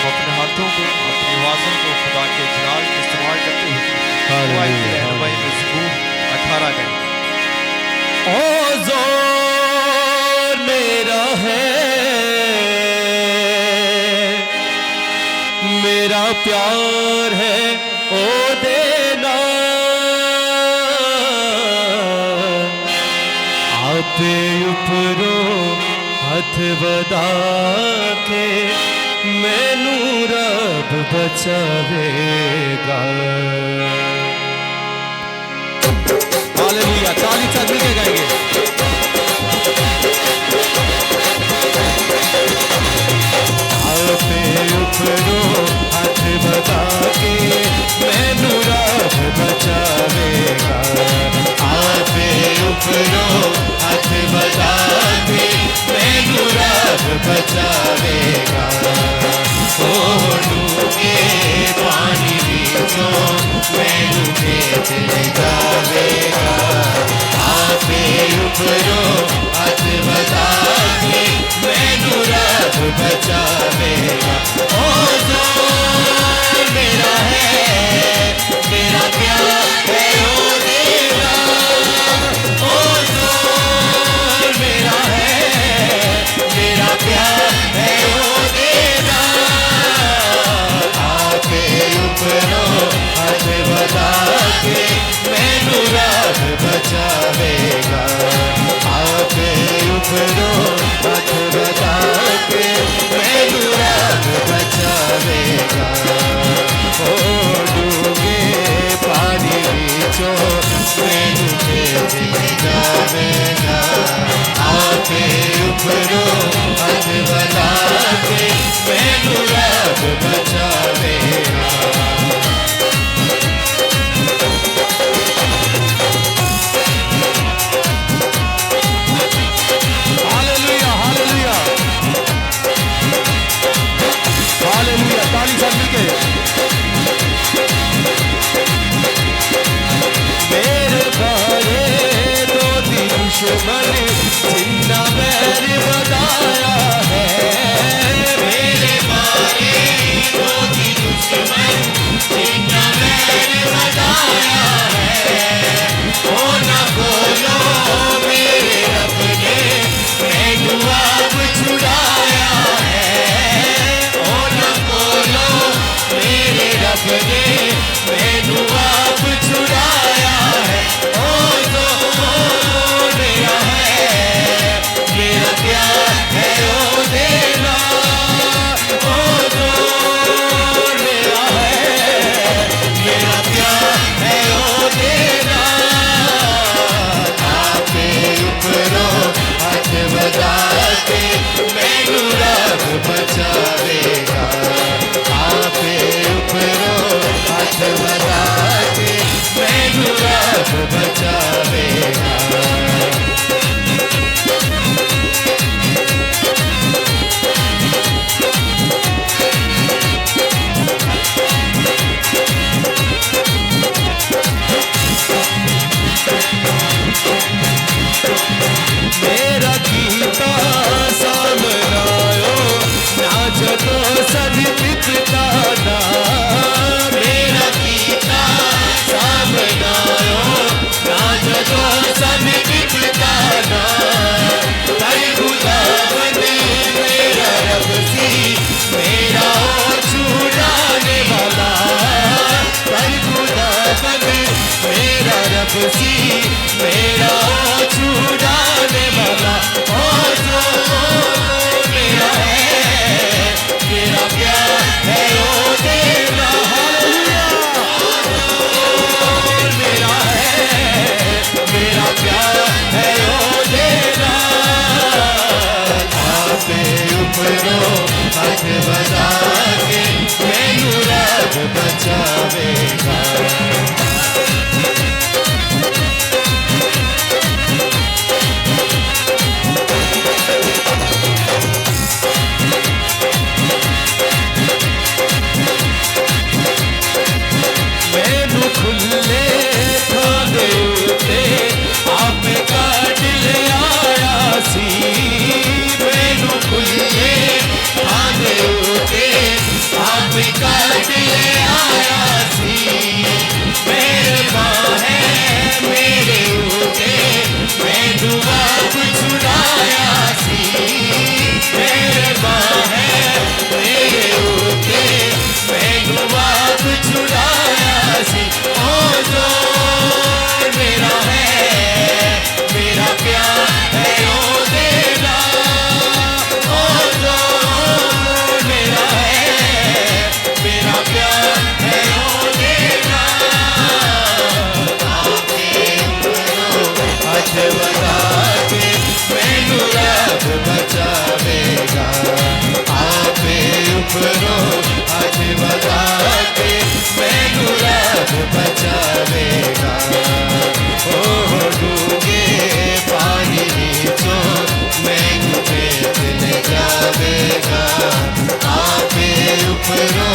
अपने हाथों को, अपनी आवाज़ों को खुदा के जलाल में इस्तेमाल करते हुए दुआ की रहनुमाई में ज़बूर 18 गए। ओ ज़ोर मेरा है, मेरा प्यार है ओ देना, आपे उपरो हथ वधा के मैनू रब बचावेगा। हालेलुया, ताली साथ मिलके गाएंगे। आपे उपरो हाथ बता के मैनू रब बचावेगा। आपे उपरो हाथ बता के मैनू रब बचावेगा। ओ डूबे पानी बीचों मैनू खेच ले जावेगा। आपे उपरो हाथ बता के मैनू रब बचावेगा। ओ ज़ोर मेरा है, मेरा प्यार है ओ देवा। ओ ज़ोर मेरा है, मेरा प्यार है ओ देवा। आपे उपरो हाथ बता के मैनू रब बचावेगा। आपे उपरो हाथ बता के मैनू रब बचावेगा। ओ डूबे पानी बीचों मैनू खेच ले जावेगा। आपे उपरो हाथ बता के मैनू रब बचावेगा। हालेलुया, हालेलुया, हालेलुया, ताली साथ मिलके। मेरे बारे दो दुश्मन जिन्ना बैर बताया है। मेरे बारे दो दुश्मन जिन्ना बैर बताया है। ओ ना बोलो मेरे रब ने मैनू आप छुड़ाया है। ओ ना बोलो मेरे रब ने मैनू आप छुड़ाया है। ओ ज़ोर मेरा है, मेरा प्यार है ओ देना। ओ ज़ोर मेरा है, मेरा प्यार है ओ देना। आपे उपरो हाथ बता के मैनू रब बचावेगा। आपे उपरो हाथ बता के मैनू रब बचावेगा। मेरा कीता सामनायो ना जदों सद पिता ना। मेरा कीता सामनायो ना जदों सद पिता ना। पर खुदावंद मेरा रब सी, मेरा ओ छुड़ाने वाला। पर खुदावंद मेरा रब सी, मेरा ओ छुड़ाने वाला। ओ ज़ोर मेरा है, मेरा प्यार है ओ काट ले आया सी मेहरबान है मेरे उते मैं दुआ छुड़ाया सी मेहरबान है मेरे उते मैं दुआ छुड़ाया सी ओ जो मेरा है मेरा प्यार है ओ देना ओ जो मेरा है मेरा प्यार है ओ देना हाथ बता के मैनू रब बचावेगा आपे उपरो हाथ बता के मैनू रब बचावेगा ओ डूंगे पानी नीचो मैनू भेज ले जावेगा आपे उपरो